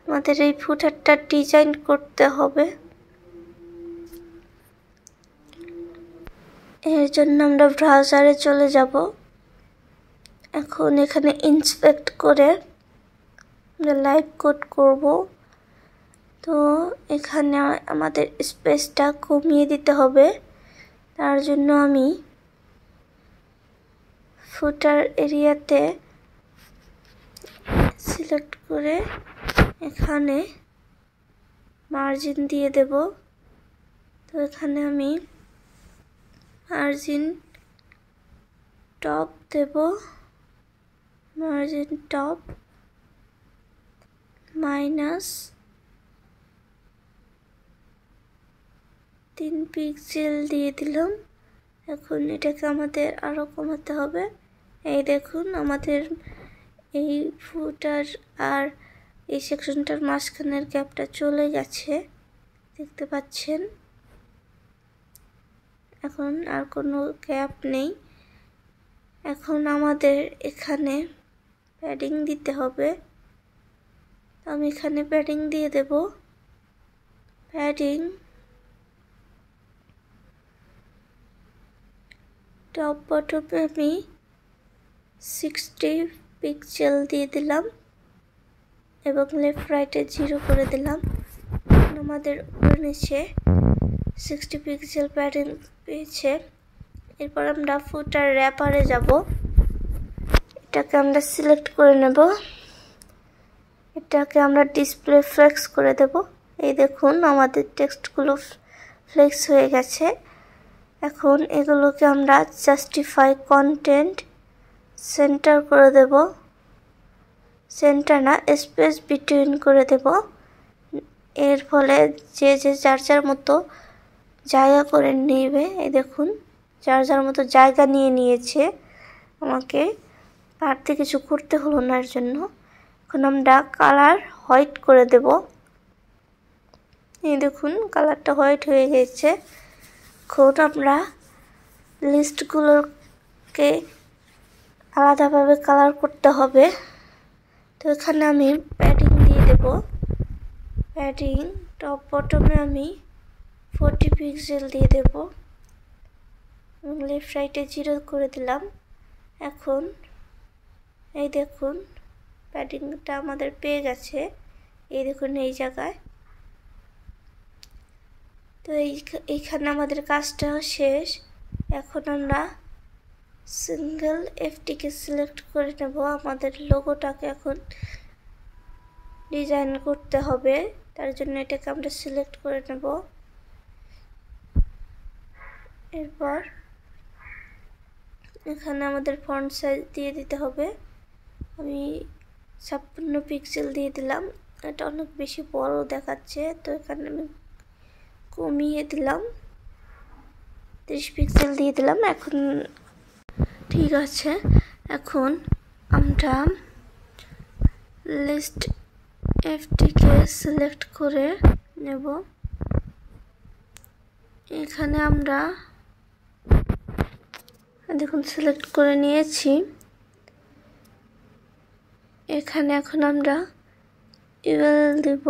Speaker 1: আমাদের এই ফুটারটা ডিজাইন করতে হবে। এর জন্য আমরা ব্রাউজারে চলে যাব। এখন এখানে ইন্সপেক্ট করে আমরা লাইভ কোড করব। তো এখানে আমাদের স্পেসটা কমিয়ে দিতে হবে। তার জন্য আমি ফুটার এরিয়াতে সিলেক্ট করে এখানে মার্জিন দিয়ে দেব। তো এখানে আমি মার্জিন টপ দেব। মার্জিন টপ -3 পিক্সেল দিয়ে দিলাম। এখন এটাকে আমাদের আরো কমাতে হবে। এই দেখুন আমাদের এই ফুটার আর এই সেকশনটার মাঝখানের গ্যাপটা চলে গেছে, দেখতে পাচ্ছেন। এখন আর কোনো গ্যাপ নেই। এখন আমাদের এখানে প্যাডিং দিতে হবে। আমি এখানে প্যাডিং দিয়ে দেব। প্যাডিং টপ বটমে আমি 60 পিক্সেল দিয়ে দিলাম এবং লেফট রাইটে 0 করে দিলাম। আমাদের উপরে নিচে 60 পিক্সেল প্যাডিং পেয়েছে। এরপর আমরা ফুটার র্যাপারে যাব। এটাকে আমরা সিলেক্ট করে নেব। এটাকে আমরা ডিসপ্লে ফ্লেক্স করে দেব। এই দেখুন আমাদের টেক্সটগুলো ফ্লেক্স হয়ে গেছে। এখন এগুলোকে আমরা জাস্টিফাই কন্টেন্ট সেন্টার করে দেব। সেন্টার না, স্পেস বিটুইন করে দেব। এর ফলে যে যার যার মতো জায়গা করে নেবে। এই দেখুন যার যার মতো জায়গা নিয়ে নিয়েছে। আমাকে বাড়তি কিছু করতে হলো না এর জন্য। এখন আমরা কালার হোয়াইট করে দেব। এই দেখুন কালারটা হোয়াইট হয়ে গেছে। এখন আমরা লিস্টগুলোকে আলাদাভাবে কালার করতে হবে। তো এখানে আমি প্যাডিং দিয়ে দেব। প্যাডিং টপ বটমে আমি 40 পিক্সেল দিয়ে দেব এবং লেফট রাইটে 0 করে দিলাম। এখন এই দেখুন প্যাডিংটা আমাদের পেয়ে গেছে। এই দেখুন এই জায়গায়। তো এইখানে আমাদের কাজটা শেষ। এখন আমরা সিঙ্গেল এফটিকে সিলেক্ট করে নেব। আমাদের লোগোটাকে এখন ডিজাইন করতে হবে, তার জন্য এটাকে আমরা সিলেক্ট করে নেব। এরপর এখানে আমাদের ফন্ট সাইজ দিয়ে দিতে হবে। আমি 56 পিক্সেল দিয়ে দিলাম। এটা অনেক বেশি বড় দেখাচ্ছে, তো এখানে আমি কমিয়ে দিলাম, 30 পিক্সেল দিয়ে দিলাম। এখন ঠিক আছে। এখন আমরা লিস্ট এফটিকে সিলেক্ট করে নেব। এখানে আমরা দেখুন সিলেক্ট করে নিয়েছি। এখানে এখন আমরা ইউএল দেব।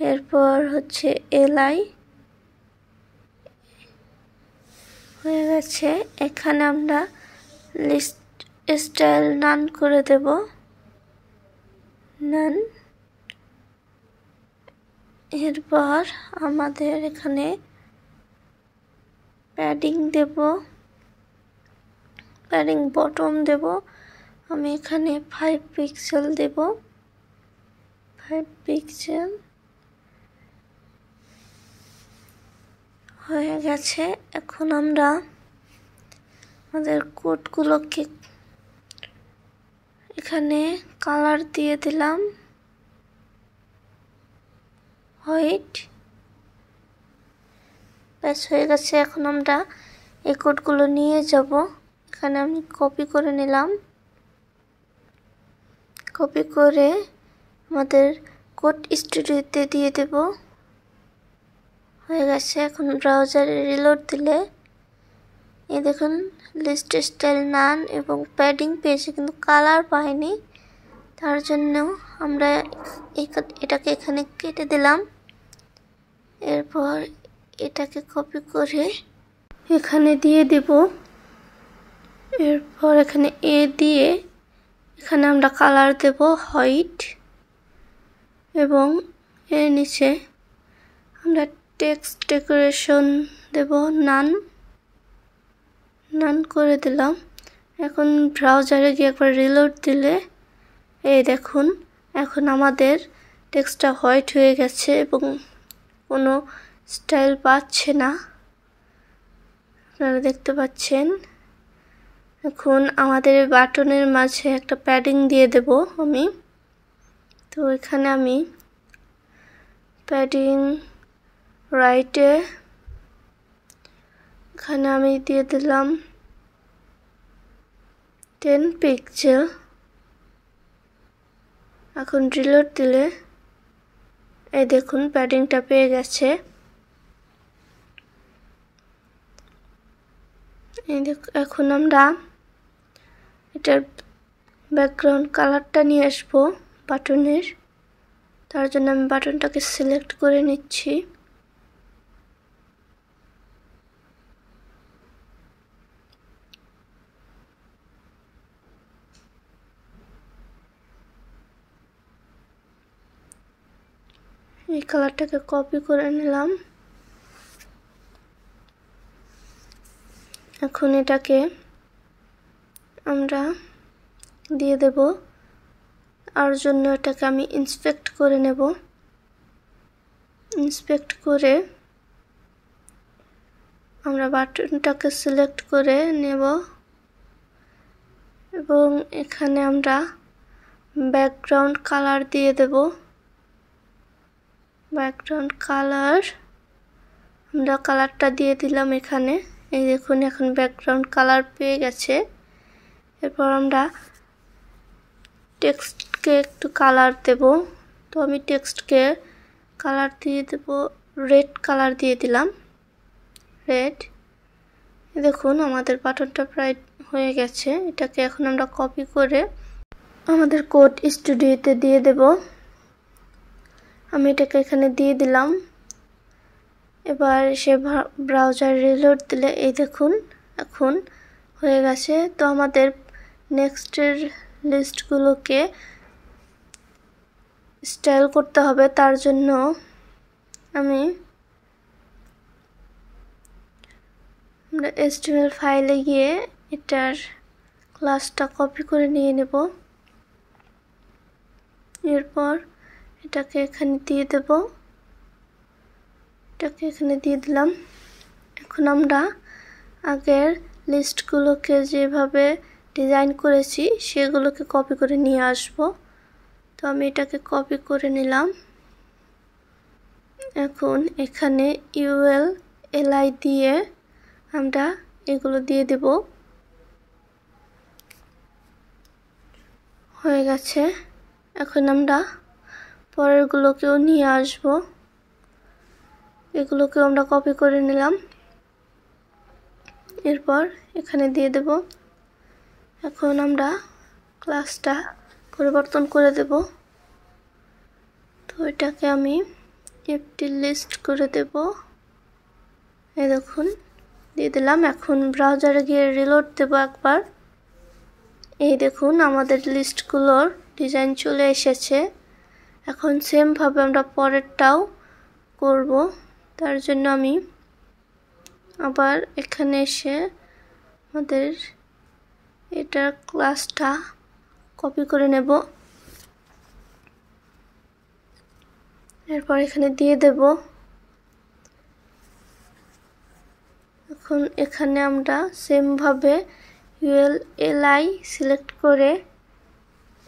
Speaker 1: এরপর হচ্ছে এলআই হয়ে গেছে। এখানে আমরা লিস্ট স্টাইল নান করে দেব। নান। এরপর আমাদের এখানে প্যাডিং দেব। প্যাডিং বটম দেব। আমি এখানে 5 পিক্সেল দেব। 5 পিক্সেল হয়ে গেছে। এখন আমরা আমাদের কোডগুলোকে এখানে কালার দিয়ে দিলাম হোয়াইট। ব্যাস হয়ে গেছে। এখন আমরা এই কোডগুলো নিয়ে যাব। এখানে আমি কপি করে নিলাম। কপি করে আমাদের কোড স্টুডিওতে দিয়ে দেব। হয়ে গেছে। এখন ব্রাউজারে রিলোড দিলে এই দেখুন লিস্ট স্টাইল নান এবং প্যাডিং পেয়েছে, কিন্তু কালার পাইনি। তার জন্য আমরা এটাকে এখানে কেটে দিলাম। এরপর এটাকে কপি করে এখানে দিয়ে দেব। এরপর এখানে এ দিয়ে এখানে আমরা কালার দেব হোয়াইট এবং এর নিচে আমরা টেক্সট ডেকোরেশন দেব নান। নান করে দিলাম। এখন ব্রাউজারে গিয়ে একবার রিলোড দিলে এই দেখুন এখন আমাদের টেক্সটটা হোয়াইট হয়ে গেছে এবং কোনো স্টাইল পাচ্ছে না, আপনারা দেখতে পাচ্ছেন। এখন আমাদের বাটনের মাঝে একটা প্যাডিং দিয়ে দেব আমি। তো এখানে আমি প্যাডিং রাইটে এখানে আমি দিয়ে দিলাম 10 পিক্সেল। এখন রিলোড দিলে এই দেখুন প্যাডিংটা পেয়ে গেছে। এই এখন আমরা এটার ব্যাকগ্রাউন্ড কালারটা নিয়ে আসবো বাটনের। তার জন্য আমি বাটনটাকে সিলেক্ট করে নিচ্ছি। এই কালারটাকে কপি করে নিলাম। এখন এটাকে আমরা দিয়ে দেব। আর জন্য এটাকে আমি ইন্সপেক্ট করে নেব। ইন্সপেক্ট করে আমরা বাটনটাকে সিলেক্ট করে নেব এবং এখানে আমরা ব্যাকগ্রাউন্ড কালার দিয়ে দেব। ব্যাকগ্রাউন্ড কালার আমরা কালারটা দিয়ে দিলাম এখানে। এই দেখুন এখন ব্যাকগ্রাউন্ড কালার পেয়ে গেছে। এরপর আমরা টেক্সটকে একটু কালার দেব। তো আমি টেক্সটকে কালার দিয়ে দেব, রেড কালার দিয়ে দিলাম, রেড। দেখুন আমাদের বাটনটা প্রায় হয়ে গেছে। এটাকে এখন আমরা কপি করে আমাদের কোড স্টুডিওতে দিয়ে দেব। আমি এটাকে এখানে দিয়ে দিলাম। এবার সে ব্রাউজার রিলোড দিলে এই দেখুন এখন হয়ে গেছে। তো আমাদের নেক্সটের লিস্টগুলোকে স্টাইল করতে হবে। তার জন্য আমি আমরা HTML ফাইলে গিয়ে এটার ক্লাসটা কপি করে নিয়ে নেব। এরপর এটাকে এখানে দিয়ে দেব। এটাকে এখানে দিয়ে দিলাম। এখন আমরা আগের লিস্টগুলোকে যেভাবে ডিজাইন করেছি সেগুলোকে কপি করে নিয়ে আসব। তো আমি এটাকে কপি করে নিলাম। এখন এখানে ULLI দিয়ে আমরা এগুলো দিয়ে দেব। হয়ে গেছে। এখন আমরা পরেরগুলোকেও নিয়ে আসব। এগুলোকেও আমরা কপি করে নিলাম। এরপর এখানে দিয়ে দেব। এখন আমরা ক্লাসটা পরিবর্তন করে দেব। তো এটাকে আমি এফটি লিস্ট করে দেব। এই দেখুন দিয়ে দিলাম। এখন ব্রাউজারে গিয়ে রিলোড দেব একবার। এই দেখুন আমাদের লিস্টগুলোর ডিজাইন চলে এসেছে। এখন সেমভাবে আমরা পরেরটাও করব। তার জন্য আমি আবার এখানে এসে আমাদের এটার ক্লাসটা কপি করে নেব। এরপর এখানে দিয়ে দেব। এখন এখানে আমরা সেমভাবে ULLI সিলেক্ট করে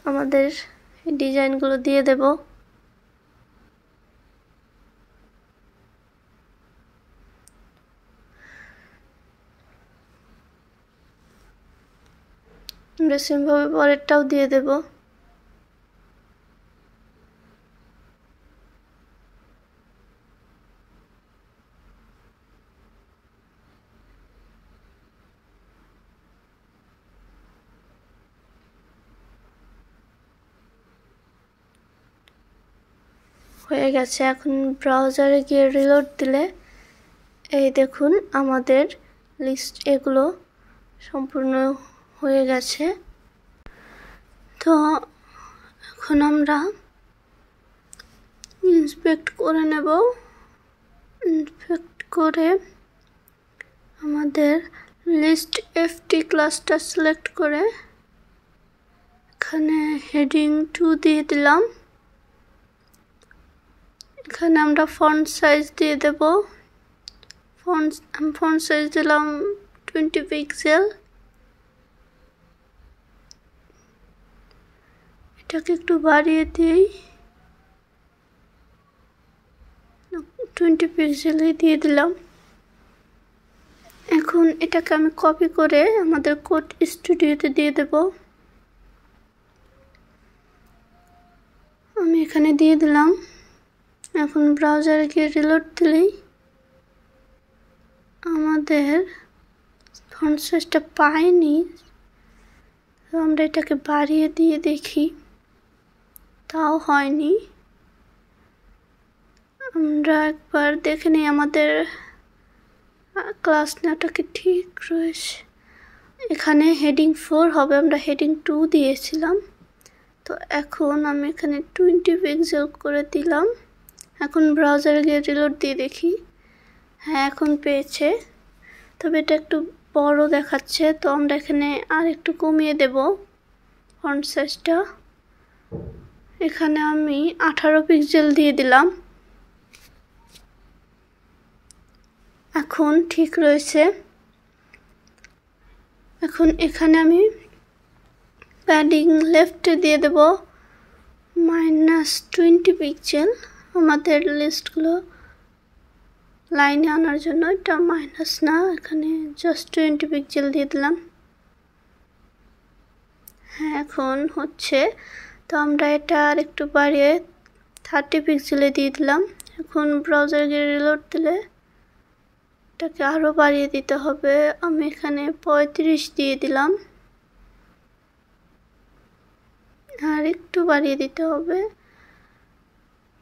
Speaker 1: আমাদের ডিজাইনগুলো দিয়ে দেব। আমরা সেমভাবে পরেরটাও দিয়ে দেব। হয়ে গেছে। এখন ব্রাউজারে গিয়ে রিলোড দিলে এই দেখুন আমাদের লিস্ট এগুলো সম্পূর্ণ হয়ে গেছে। তো এখন আমরা ইন্সপেক্ট করে নেব। ইন্সপেক্ট করে আমাদের লিস্ট FT ক্লাসটা সিলেক্ট করে এখানে হেডিং 2 দিয়ে দিলাম। এখানে আমরা ফন্ট সাইজ দিয়ে দেব। ফন্ট সাইজ দিলাম 20 পিক্সেল। এটাকে একটু বাড়িয়ে দিই, 20 পিক্সেলে দিয়ে দিলাম। এখন এটাকে আমি কপি করে আমাদের কোড স্টুডিওতে দিয়ে দেব। আমি এখানে দিয়ে দিলাম। এখন ব্রাউজারে গিয়ে রিলোড দিলেই আমাদের ফন্ট সাইজটা পাইনি, তো আমরা এটাকে বাড়িয়ে দিয়ে দেখি, তাও হয়নি। আমরা একবার দেখে নিই আমাদের ক্লাস নেওয়াটাকে ঠিক রয়েছে। এখানে হেডিং 4 হবে, আমরা হেডিং 2 দিয়েছিলাম। তো এখন আমি এখানে 20 পিক্সেল করে দিলাম। এখন ব্রাউজারে গিয়ে রিলোড দিয়ে দেখি, হ্যাঁ এখন পেয়েছে, তবে এটা একটু বড় দেখাচ্ছে। তো আমরা এখানে আর একটু কমিয়ে দেব ফন্ট সাইজটা। এখানে আমি 18 পিক্সেল দিয়ে দিলাম। এখন ঠিক রয়েছে। এখন এখানে আমি প্যাডিং লেফটে দিয়ে দেব -20 পিক্সেল। আমাদের লিস্টগুলো লাইনে আনার জন্য এটা মাইনাস না, এখানে জাস্ট 20 পিক্সেল দিয়ে দিলাম। হ্যাঁ এখন হচ্ছে। তো আমরা এটা আর একটু বাড়িয়ে 30 পিক্সেলে দিয়ে দিলাম। এখন ব্রাউজারে গিয়ে রিলোড দিলে এটাকে আরও বাড়িয়ে দিতে হবে। আমি এখানে 35 দিয়ে দিলাম, আর একটু বাড়িয়ে দিতে হবে,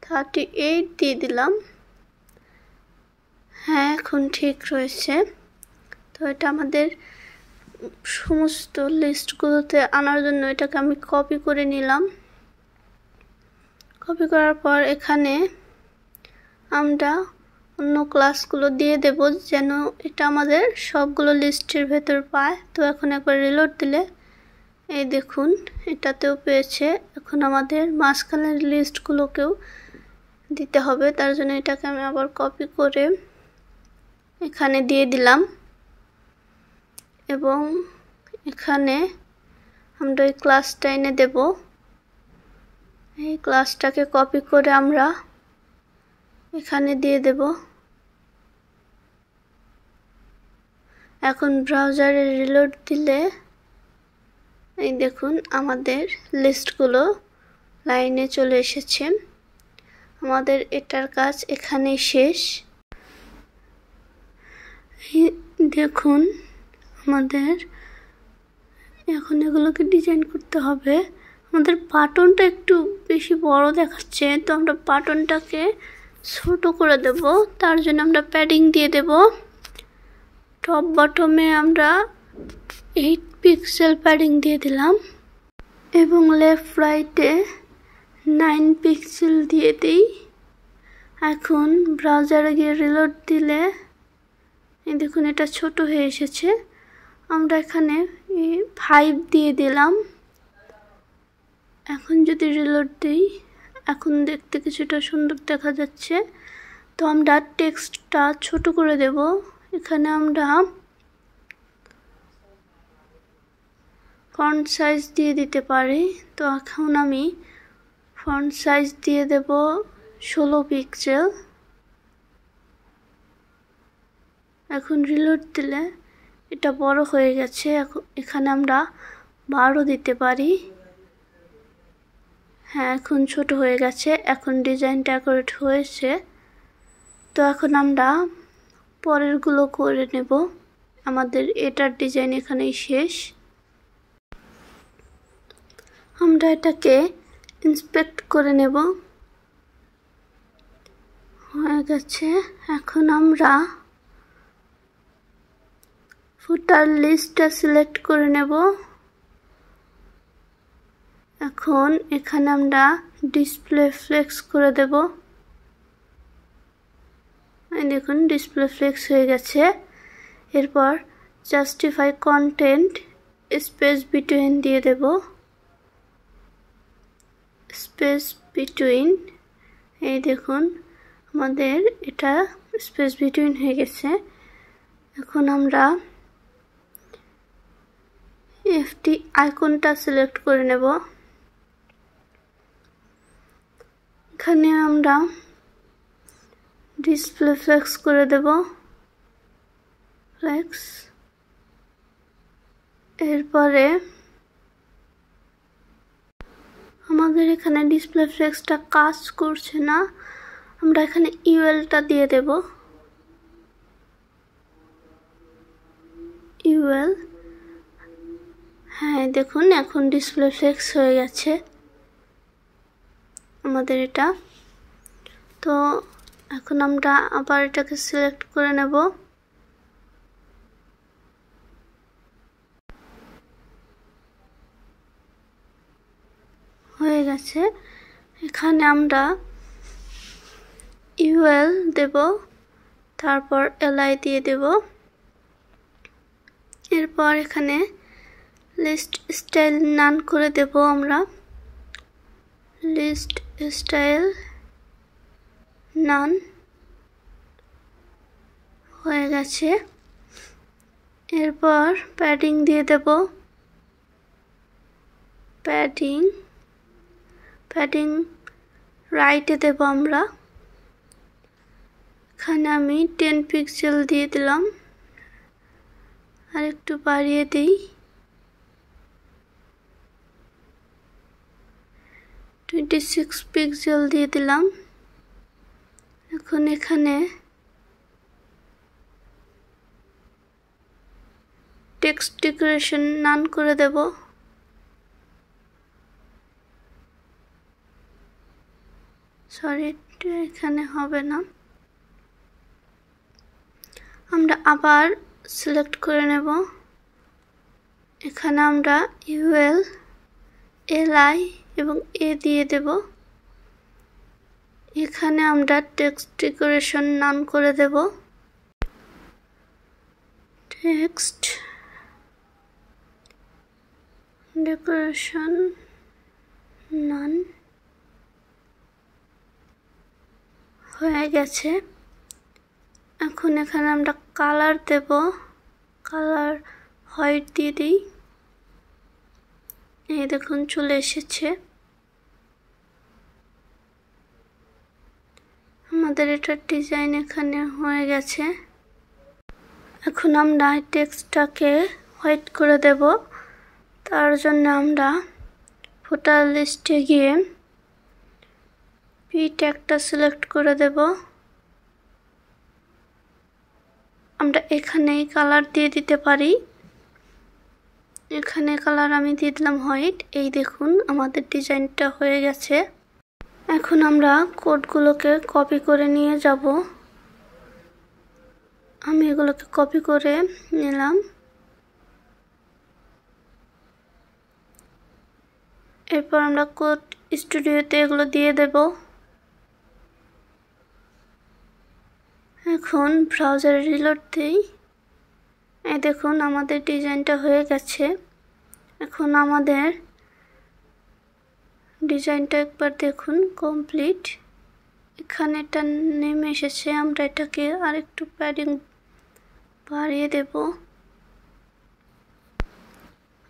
Speaker 1: 38 দিয়ে দিলাম। হ্যাঁ এখন ঠিক রয়েছে। তো এটা আমাদের সমস্ত লিস্টগুলোতে আনার জন্য এটাকে আমি কপি করে নিলাম। কপি করার পর এখানে আমরা অন্য ক্লাসগুলো দিয়ে দেব যেন এটা আমাদের সবগুলো লিস্টের ভেতর পায়। তো এখন একবার রিলোড দিলে এই দেখুন এটাতেও পেয়েছে। এখন আমাদের মাঝখানের লিস্টগুলোকেও দিতে হবে, তার জন্য এটাকে আমি আবার কপি করে এখানে দিয়ে দিলাম। এবং এখানে আমরা ওই ক্লাসটা এনে দেব। এই ক্লাসটাকে কপি করে আমরা এখানে দিয়ে দেব। এখন ব্রাউজারে রিলোড দিলে এই দেখুন আমাদের লিস্টগুলো লাইনে চলে এসেছে। আমাদের এটার কাজ এখানেই শেষ। দেখুন আমাদের এখন এগুলোকে ডিজাইন করতে হবে। আমাদের বাটনটা একটু বেশি বড় দেখাচ্ছে, তো আমরা বাটনটাকে ছোট করে দেব। তার জন্য আমরা প্যাডিং দিয়ে দেব। টপ বটমে আমরা 8 পিক্সেল প্যাডিং দিয়ে দিলাম এবং লেফট রাইটে 9 পিক্সেল দিয়ে দিই। এখন ব্রাউজারে গিয়ে রিলোড দিলে এই দেখুন এটা ছোট হয়ে এসেছে। আমরা এখানে 5 দিয়ে দিলাম। এখন যদি রিলোড দিই এখন দেখতে কিছুটা সুন্দর দেখা যাচ্ছে। তো আমরা টেক্সটটা ছোট করে দেব। এখানে আমরা ফন্ট সাইজ দিয়ে দিতে পারি। তো এখন আমি ফন্ট সাইজ দিয়ে দেব 16 পিক্সেল। এখন রিলোড দিলে এটা বড় হয়ে গেছে। এখানে আমরা 12 দিতে পারি। হ্যাঁ এখন ছোট হয়ে গেছে। এখন ডিজাইনটা অ্যাকুরেট হয়েছে। তো এখন আমরা পরেরগুলো করে নেব। আমাদের এটার ডিজাইন এখানেই শেষ। আমরা এটাকে ইন্সপেক্ট করে নেব। হয়ে গেছে। এখন আমরা ফুটার লিস্টটা সিলেক্ট করে নেব। এখন এখানে আমরা ডিসপ্লে ফ্লেক্স করে দেব। দেখুন ডিসপ্লে ফ্লেক্স হয়ে গেছে। এরপর জাস্টিফাই কন্টেন্ট স্পেস বিটুইন দিয়ে দেব। স্পেস বিটুইন, এই দেখুন আমাদের এটা স্পেস বিটুইন হয়ে গেছে। এখন আমরা এফটি আইকনটা সিলেক্ট করে নেব। এখানে আমরা ডিসপ্লে ফ্লেক্স করে দেব। ফ্লেক্স, এরপরে আমাদের এখানে ডিসপ্লে ফ্লেক্সটা কাজ করছে না, আমরা এখানে ইউএলটা দিয়ে দেব। ইউএল, হ্যাঁ দেখুন এখন ডিসপ্লে ফ্লেক্স হয়ে গেছে আমাদের এটা। তো এখন আমরা আবার এটাকে সিলেক্ট করে নেব। হয়ে গেছে। এখানে আমরা ইউএল দেব, তারপর এলআই দিয়ে দেব। এরপর এখানে লিস্ট স্টাইল নান করে দেব আমরা। লিস্ট স্টাইল নান হয়ে গেছে। এরপর প্যাডিং দিয়ে দেব। প্যাডিং রাইটে দেব আমরা। এখানে আমি 10 পিক্সেল দিয়ে দিলাম, আর একটু বাড়িয়ে দিই। 26 পিক্সেল দিয়ে দিলাম। এখন এখানে টেক্সট ডেকোরেশন নান করে দেব। সরি, এখানে হবে না। আমরা আবার সিলেক্ট করে নেব। এখানে আমরা ইউএল, এলআই এবং এ দিয়ে দেব। এখানে আমরা টেক্সট ডেকোরেশন নান করে দেব। টেক্সট ডেকোরেশন নান হয়ে গেছে। এখন এখানে আমরা কালার দেব। কালার হোয়াইট দিয়ে দিই। এই দেখুন চলে এসেছে। আমাদের এটার ডিজাইন এখানে হয়ে গেছে। এখন আমরা টেক্সটটাকে হোয়াইট করে দেব। তার জন্য আমরা ফুটার লিস্টে গিয়ে পি ট্যাগটা সিলেক্ট করে দেব। আমরা এখানেই কালার দিয়ে দিতে পারি। এখানে কালার আমি দিয়ে দিলাম হোয়াইট। এই দেখুন আমাদের ডিজাইনটা হয়ে গেছে। এখন আমরা কোডগুলোকে কপি করে নিয়ে যাব। আমি এগুলোকে কপি করে নিলাম। এরপর আমরা কোড স্টুডিওতে এগুলো দিয়ে দেব। এখন ব্রাউজারে রিলোড দিই। এই দেখুন আমাদের ডিজাইনটা হয়ে গেছে। এখন আমাদের ডিজাইনটা একবার দেখুন কমপ্লিট। এখানে এটা নেমে এসেছে। আমরা এটাকে আরেকটু প্যাডিং বাড়িয়ে দেব।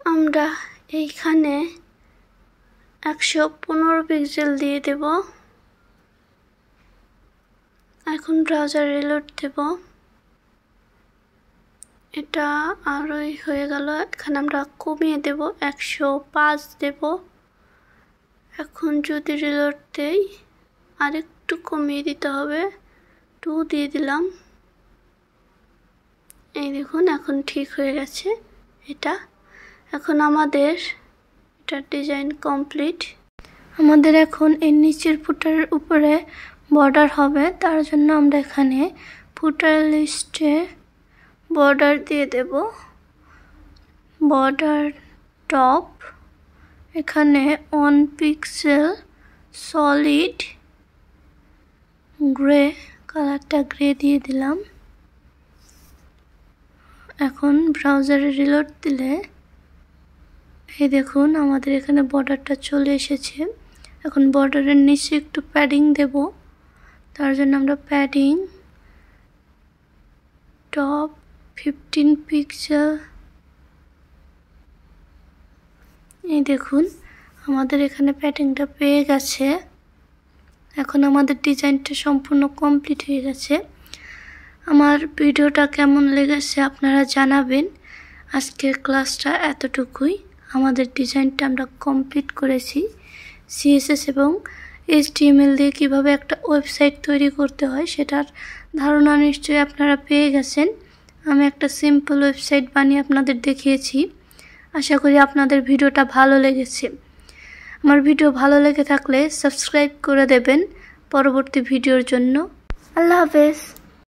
Speaker 1: আমরা এইখানে 115 পিক্সেল দিয়ে দেব। এখন ব্রাউজার রিলোড দেব। এটা আরোই হয়ে গেল। এখানে আমরা কমিয়ে দেব, 105 দেব। এখন যদি রিলোড দেই আরেকটু কমিয়ে দিতে হবে, 2 দিয়ে দিলাম। এই দেখুন এখন ঠিক হয়ে গেছে এটা। এখন আমাদের এটার ডিজাইন কমপ্লিট। আমাদের এখন এর নিচের ফুটারের উপরে বর্ডার হবে। তার জন্য আমরা এখানে ফুটার লিস্টে বর্ডার দিয়ে দেব। বর্ডার টপ, এখানে 1 পিক্সেল সলিড গ্রে, কালারটা গ্রে দিয়ে দিলাম। এখন ব্রাউজারে রিলোড দিলে এই দেখুন আমাদের এখানে বর্ডারটা চলে এসেছে। এখন বর্ডারের নিচে একটু প্যাডিং দেব। তার জন্য আমরা প্যাডিং টপ 15 পিক্সেল। এই দেখুন আমাদের এখানে প্যাডিংটা পেয়ে গেছে। এখন আমাদের ডিজাইনটা সম্পূর্ণ কমপ্লিট হয়ে গেছে। আমার ভিডিওটা কেমন লেগেছে আপনারা জানাবেন। আজকের ক্লাসটা এতটুকুই। আমাদের ডিজাইনটা আমরা কমপ্লিট করেছি। সিএসএস এবং এইচটিএমএল দিয়ে কিভাবে একটা ওয়েবসাইট তৈরি করতে হয় সেটার ধারণা নিশ্চয়ই আপনারা পেয়ে গেছেন। আমি একটা সিম্পল ওয়েবসাইট বানিয়ে আপনাদের দেখিয়েছি। আশা করি আপনাদের ভিডিওটা ভালো লেগেছে। আমার ভিডিও ভালো লেগে থাকলে সাবস্ক্রাইব করে দেবেন পরবর্তী ভিডিওর জন্য। আল্লাহ হাফেজ।